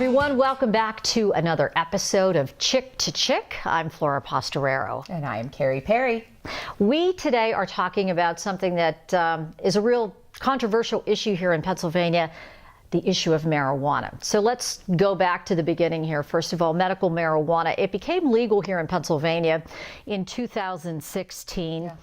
everyone. Welcome back to another episode of Chick to Chick. I'm Flora Pastorero. And I am Carrie Perry. We today are talking about something that is a real controversial issue here in Pennsylvania, the issue of marijuana. So let's go back to the beginning here. First of all, medical marijuana. It became legal here in Pennsylvania in 2016. Yeah.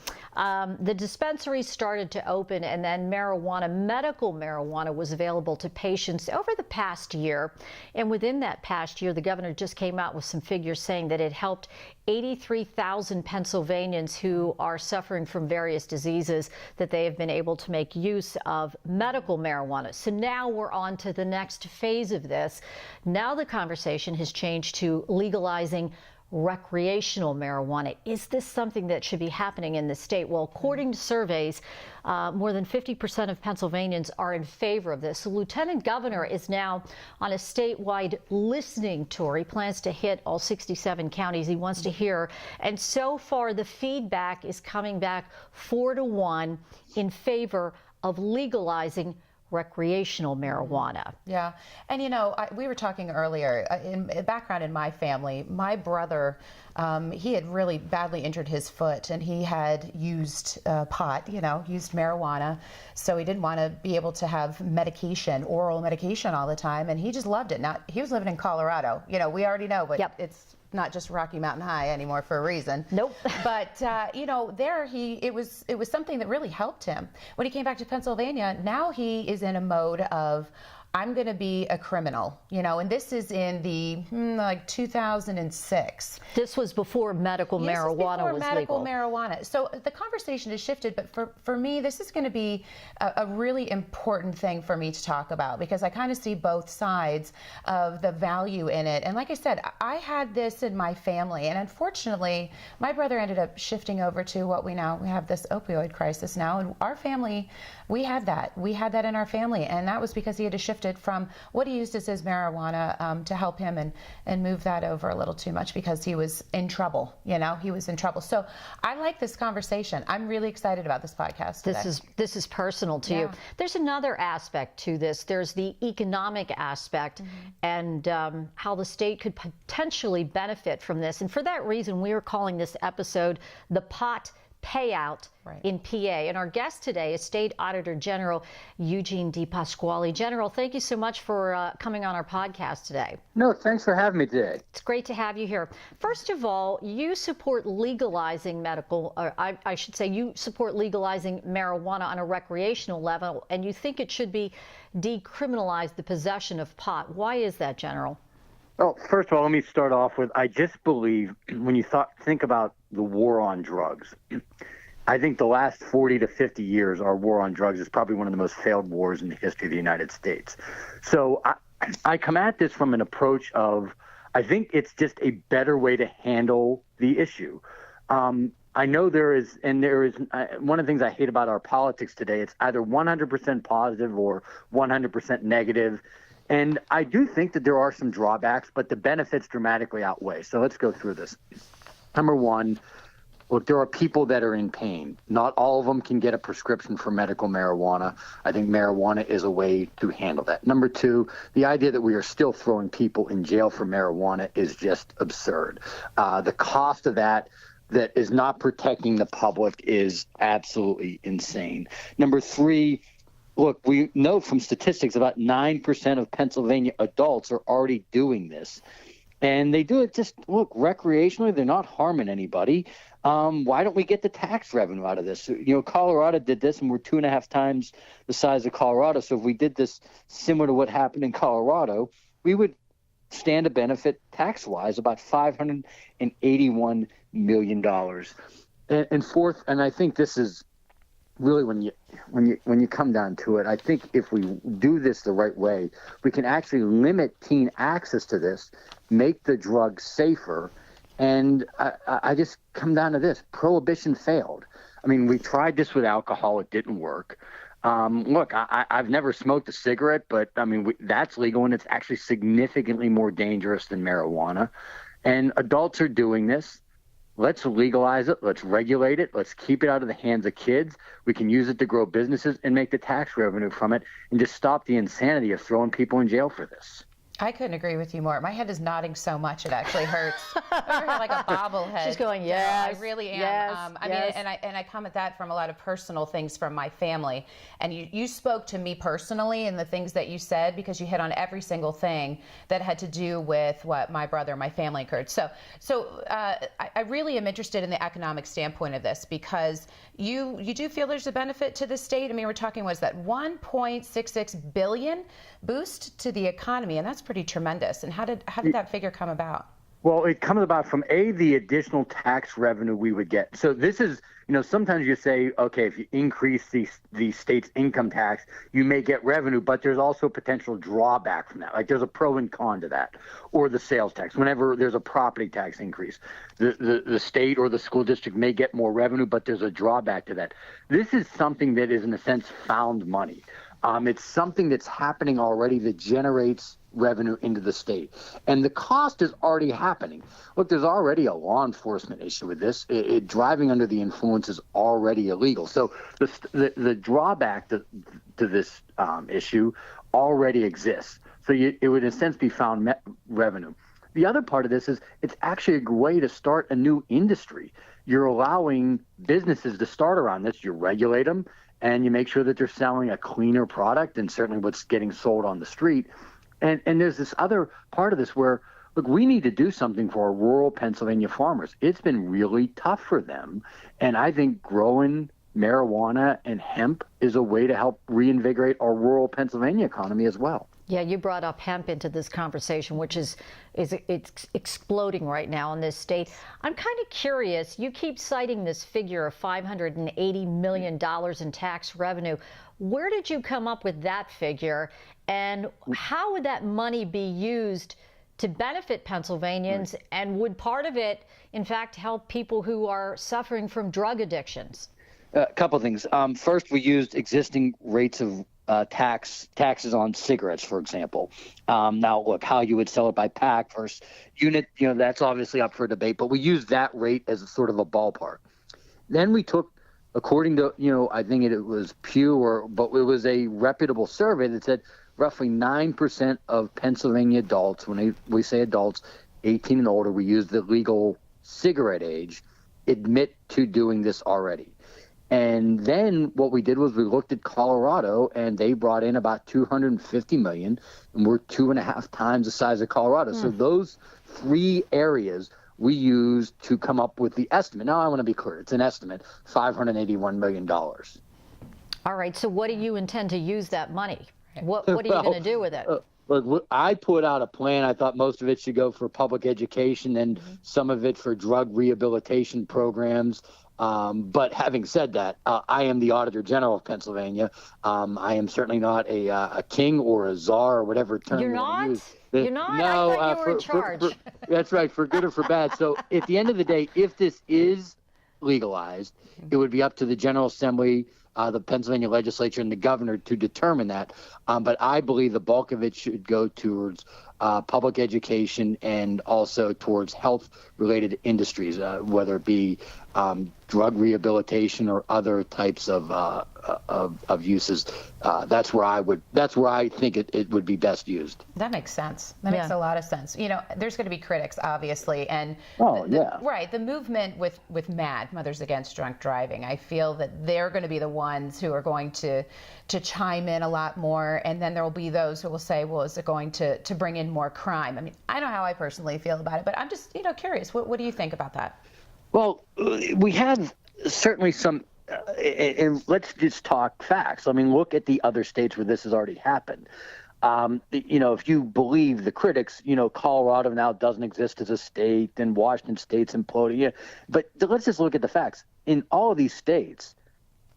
The dispensaries started to open, and then medical marijuana was available to patients over the past year. And within that past year, the governor just came out with some figures saying that it helped 83,000 Pennsylvanians who are suffering from various diseases, that they have been able to make use of medical marijuana. So now we're on to the next phase of this. Now the conversation has changed to legalizing recreational marijuana. Is this something that should be happening in the state? Well, according to surveys, more than 50% of Pennsylvanians are in favor of this. The lieutenant governor is now on a statewide listening tour. He plans to hit all 67 counties. He wants to hear. And so far, the feedback is coming back 4-1 in favor of legalizing recreational marijuana. Yeah. And we were talking earlier, in background in my family, my brother, he had really badly injured his foot, and he had used pot, used marijuana. So he didn't want to be able to have oral medication all the time. And he just loved it. Now, he was living in Colorado. We already know, but it's not just Rocky Mountain High anymore for a reason. Nope. But it was something that really helped him. When he came back to Pennsylvania, now he is in a mode of, I'm going to be a criminal, and this is in the 2006. This was before medical marijuana was medical legal. Marijuana. So the conversation has shifted, but for me, this is going to be a really important thing for me to talk about, because I kind of see both sides of the value in it. And like I said, I had this in my family, and unfortunately, my brother ended up shifting over to what we have this opioid crisis now, and our family, we had that in our family, and that was because he had to shift it from what he used as his marijuana to help him and move that over a little too much, because he was in trouble. He was in trouble. So I like this conversation. I'm really excited about this podcast today. This is personal to you. There's another aspect to this. There's the economic aspect, and how the state could potentially benefit from this. And for that reason, we are calling this episode the Pot Payout in PA. And our guest today is State Auditor General Eugene DiPasquale. General, thank you so much for coming on our podcast today. No, thanks for having me today. It's great to have you here. First of all, you support legalizing you support legalizing marijuana on a recreational level, and you think it should be decriminalized, the possession of pot. Why is that, General? Well, first of all, let me start off with, I just believe when you think about the war on drugs, I think the last 40 to 50 years, our war on drugs is probably one of the most failed wars in the history of the United States. So I come at this from an approach of, I think it's just a better way to handle the issue. I know there is one of the things I hate about our politics today, it's either 100% positive or 100% negative. And I do think that there are some drawbacks, but the benefits dramatically outweigh. So let's go through this. Number one, look, there are people that are in pain. Not all of them can get a prescription for medical marijuana. I think marijuana is a way to handle that. Number two, the idea that we are still throwing people in jail for marijuana is just absurd. The cost of that is not protecting the public is absolutely insane. Number three, look, we know from statistics about 9% of Pennsylvania adults are already doing this. And they do it recreationally. They're not harming anybody. Why don't we get the tax revenue out of this? Colorado did this, and we're 2.5 times the size of Colorado. So if we did this similar to what happened in Colorado, we would stand to benefit tax-wise about $581 million. And fourth, and I think this is really when you come down to it, I think if we do this the right way, we can actually limit teen access to this, make the drug safer, and I just come down to this. Prohibition failed. I mean, we tried this with alcohol. It didn't work. Look, I've never smoked a cigarette, but I mean, that's legal, and it's actually significantly more dangerous than marijuana. And adults are doing this. Let's legalize it. Let's regulate it. Let's keep it out of the hands of kids. We can use it to grow businesses and make the tax revenue from it, and just stop the insanity of throwing people in jail for this. I couldn't agree with you more. My head is nodding so much it actually hurts. I'm like a bobblehead. She's going, You know, yes. I really am. Yes, I yes. mean, and I come at that from a lot of personal things from my family. And you spoke to me personally in the things that you said, because you hit on every single thing that had to do with what my brother, my family incurred. So I really am interested in the economic standpoint of this, because you do feel there's a benefit to the state. I mean, we're talking, was that 1.66 billion boost to the economy, and that's pretty tremendous. And how did that figure come about? Well, it comes about from the additional tax revenue we would get. So this is, sometimes you say, okay, if you increase the state's income tax, you may get revenue, but there's also potential drawback from that. Like there's a pro and con to that, or the sales tax. Whenever there's a property tax increase, the state or the school district may get more revenue, but there's a drawback to that. This is something that is, in a sense, found money. It's something that's happening already that generates revenue into the state. And the cost is already happening. Look, there's already a law enforcement issue with this. Driving under the influence is already illegal. So the drawback to this issue already exists. So it would, in a sense, be found revenue. The other part of this is it's actually a way to start a new industry. You're allowing businesses to start around this. You regulate them, and you make sure that they're selling a cleaner product and certainly what's getting sold on the street. And there's this other part of this where, look, we need to do something for our rural Pennsylvania farmers. It's been really tough for them. And I think growing marijuana and hemp is a way to help reinvigorate our rural Pennsylvania economy as well. Yeah, you brought up hemp into this conversation, which it's exploding right now in this state. I'm kind of curious. You keep citing this figure of $580 million in tax revenue. Where did you come up with that figure, and how would that money be used to benefit Pennsylvanians? Right. And would part of it, in fact, help people who are suffering from drug addictions? A couple things. First, we used existing rates of taxes on cigarettes, for example. Now, look, how you would sell it by pack versus unit, that's obviously up for debate, but we used that rate as a sort of a ballpark. Then we took, according to, I think it was Pew, but it was a reputable survey that said roughly 9% of Pennsylvania adults, when we say adults, 18 and older, we use the legal cigarette age, admit to doing this already. And then what we did was we looked at Colorado, and they brought in about $250 million, and we're 2.5 times the size of Colorado. So those three areas we used to come up with the estimate. Now, I want to be clear. It's an estimate, $581 million. All right. So what do you intend to use that money? What are you going to do with it? Look, I put out a plan. I thought most of it should go for public education and some of it for drug rehabilitation programs. But having said that, I am the Auditor General of Pennsylvania. I am certainly not a king or a czar or whatever term you want to use. You're not? No, I thought you were in charge. That's right, for good or for bad. So at the end of the day, if this is legalized, it would be up to the General Assembly, the Pennsylvania legislature, and the governor to determine that. But I believe the bulk of it should go towards public education and also towards health-related industries, whether it be drug rehabilitation or other types of uses. That's where I think it would be best used. That makes sense. That makes a lot of sense. There's going to be critics, obviously, and right. The movement with MADD, Mothers Against Drunk Driving, I feel that they're going to be the ones who are going to chime in a lot more, and then there will be those who will say, well, is it going to bring in more crime? I mean, I know how I personally feel about it, but I'm just curious. What do you think about that? Well, we have certainly some, and let's just talk facts. I mean, look at the other states where this has already happened. If you believe the critics, Colorado now doesn't exist as a state, and Washington State's imploding. Yeah. But let's just look at the facts. In all of these states,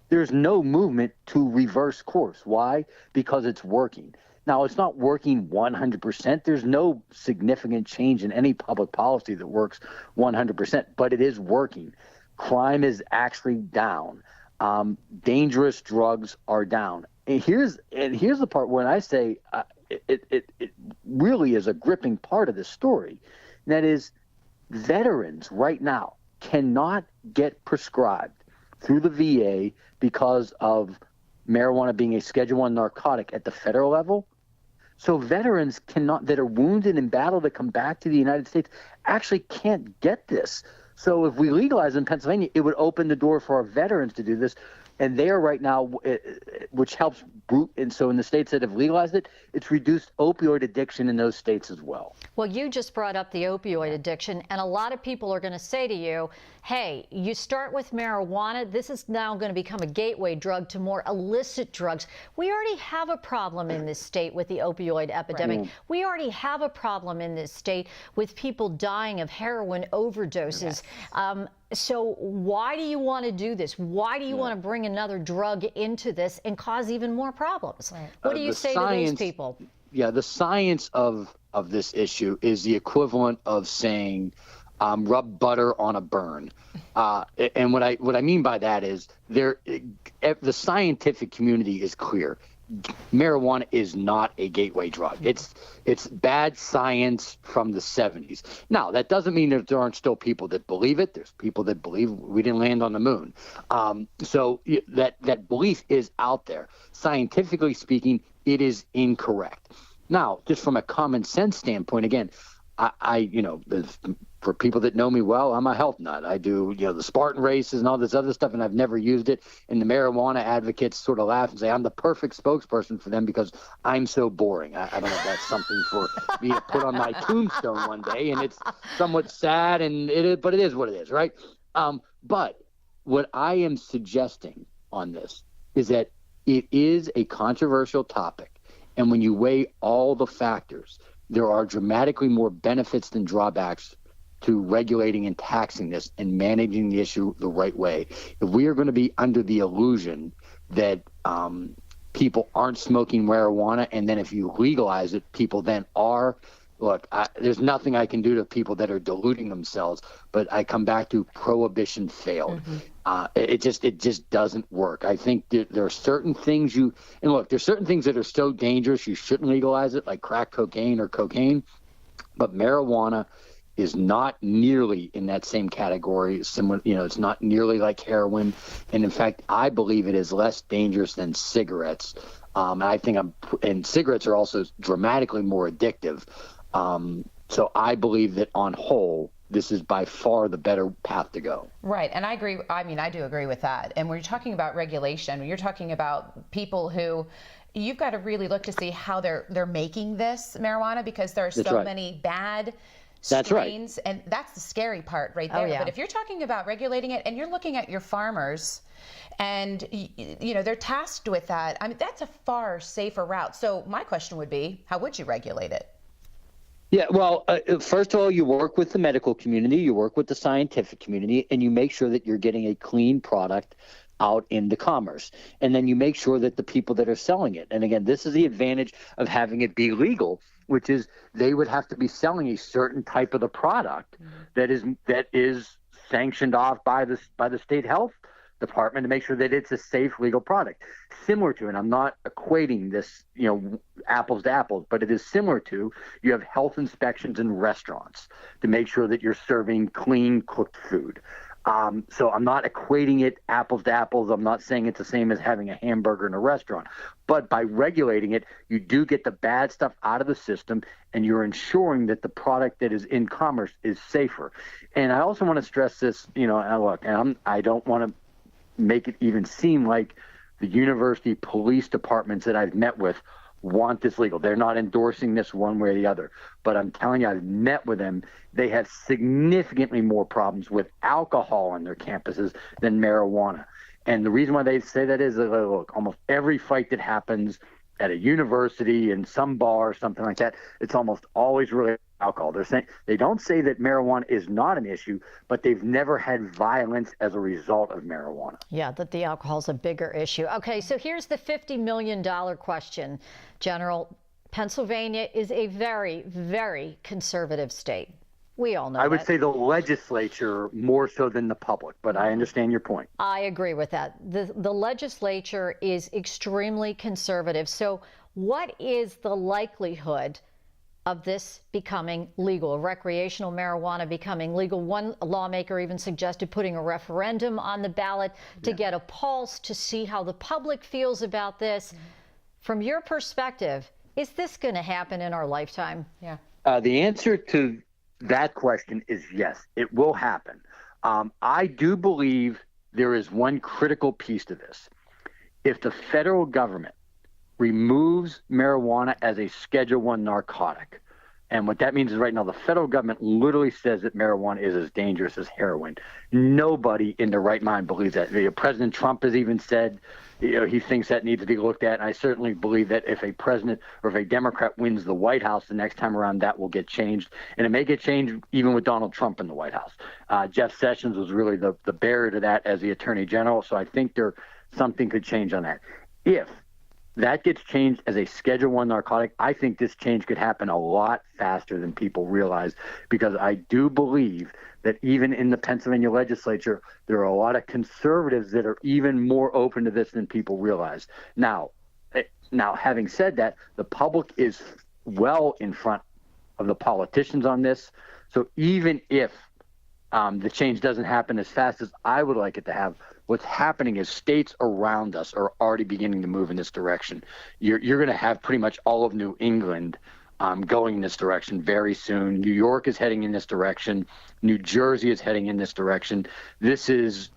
there's no movement to reverse course. Why? Because it's working. Now, it's not working 100%. There's no significant change in any public policy that works 100%, but it is working. Crime is actually down. Dangerous drugs are down. And here's the part when I say it really is a gripping part of this story. And that is, veterans right now cannot get prescribed through the VA because of marijuana being a Schedule I narcotic at the federal level. So veterans that are wounded in battle that come back to the United States actually can't get this. So if we legalize in Pennsylvania, it would open the door for our veterans to do this. And they are right now, which helps. And so in the states that have legalized it, it's reduced opioid addiction in those states as well. Well, you just brought up the opioid addiction, and a lot of people are going to say to you, hey, you start with marijuana. This is now going to become a gateway drug to more illicit drugs. We already have a problem in this state with the opioid epidemic. Right. We already have a problem in this state with people dying of heroin overdoses. Yes. So why do you want to do this? Why do you want to bring another drug into this and cause even more problems? Right. What do you say to those people? Yeah, the science of this issue is the equivalent of saying rub butter on a burn. And what I mean by that is the scientific community is clear. Marijuana is not a gateway drug. It's bad science from the 70s. Now, that doesn't mean that there aren't still people that believe it. There's people that believe we didn't land on the moon. So that belief is out there. Scientifically speaking, it is incorrect. Now, just from a common sense standpoint, again, for people that know me well, I'm a health nut. I do, the Spartan races and all this other stuff, and I've never used it. And the marijuana advocates sort of laugh and say I'm the perfect spokesperson for them because I'm so boring. I don't know if that's something for me to put on my tombstone one day, and it's somewhat sad, but it is what it is, right? But what I am suggesting on this is that it is a controversial topic, and when you weigh all the factors, there are dramatically more benefits than drawbacks to regulating and taxing this and managing the issue the right way. If we are going to be under the illusion that people aren't smoking marijuana, and then if you legalize it, people then are, there's nothing I can do to people that are deluding themselves, but I come back to prohibition failed. Mm-hmm. It just doesn't work. I think there are certain things there's certain things that are so dangerous you shouldn't legalize it, like crack cocaine or cocaine, but marijuana is not nearly in that same category. Similar, it's not nearly like heroin, and in fact, I believe it is less dangerous than cigarettes. And cigarettes are also dramatically more addictive. So I believe that on whole, this is by far the better path to go. Right, and I agree. I mean, I do agree with that. And when you're talking about regulation, when you're talking about people who, you've got to really look to see how they're making this marijuana, because there are so many bad strains, and that's the scary part right there. But if you're talking about regulating it and you're looking at your farmers and they're tasked with that, I mean, that's a far safer route. So my question would be, how would you regulate it? Yeah, well, first of all, you work with the medical community, you work with the scientific community, and you make sure that you're getting a clean product out into commerce. And then you make sure that the people that are selling it, and again, this is the advantage of having it be legal, which is they would have to be selling a certain type of the product that is sanctioned off by the state health department to make sure that it's a safe, legal product. Similar to, and I'm not equating this, apples to apples, but it is similar to, you have health inspections in restaurants to make sure that you're serving clean, cooked food. So I'm not equating it apples to apples. I'm not saying it's the same as having a hamburger in a restaurant. But by regulating it, you do get the bad stuff out of the system, and you're ensuring that the product that is in commerce is safer. And I also want to stress this, I don't want to make it even seem like the university police departments that I've met with want this legal. They're not endorsing this one way or the other. But I'm telling you, I've met with them. They have significantly more problems with alcohol on their campuses than marijuana. And the reason why they say that is, look, almost every fight that happens at a university, in some bar or something like that, it's almost always related to alcohol. They don't say that marijuana is not an issue, but they've never had violence as a result of marijuana. Yeah, that the alcohol's a bigger issue. Okay, so here's the $50 million question, General. Pennsylvania is a very, very conservative state. We all know that. I would say the legislature more so than the public, but I understand your point. I agree with that. The legislature is extremely conservative. So what is the likelihood of this becoming legal, recreational marijuana becoming legal? One lawmaker even suggested putting a referendum on the ballot to get a pulse to see how the public feels about this. From your perspective, Is this going to happen in our lifetime? Yeah. The answer to that question is yes, it will happen. I do believe there is one critical piece to this. If the federal government removes marijuana as a Schedule I narcotic, and what that means is right now the federal government literally says that marijuana is as dangerous as heroin. Nobody in their right mind believes that. President Trump has even said he thinks that needs to be looked at. And I certainly believe that if a president or if a Democrat wins the White House the next time around, that will get changed. And it may get changed even with Donald Trump in the White House. Jeff Sessions was really the barrier to that as the Attorney General. So I think something could change on that. If that gets changed as a Schedule I narcotic, I think this change could happen a lot faster than people realize, because I do believe that even in the Pennsylvania legislature, there are a lot of conservatives that are even more open to this than people realize. Now, having said that, the public is well in front of the politicians on this. So even if the change doesn't happen as fast as I would like it to have, what's happening is states around us are already beginning to move in this direction. You're going to have pretty much all of New England going in this direction very soon. New York is heading in this direction. New Jersey is heading in this direction. This is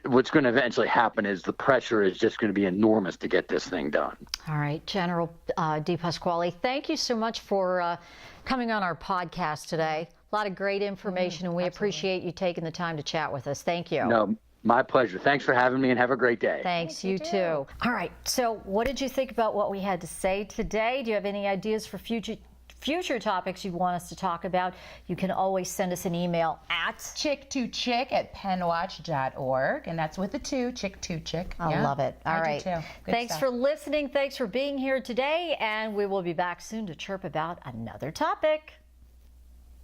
what's going to eventually happen is the pressure is just going to be enormous to get this thing done. All right, General DiPasquale, thank you so much for coming on our podcast today. A lot of great information, and we appreciate you taking the time to chat with us. Thank you. No, my pleasure. Thanks for having me, and have a great day. Thanks, you too. All right, so what did you think about what we had to say today? Do you have any ideas for future topics you want us to talk about? You can always send us an email at chick2chick@penwatch.org, and that's with the two, chick2chick. I love it. All right. I do too. Good Thanks stuff. for listening. Thanks for being here today, and we will be back soon to chirp about another topic.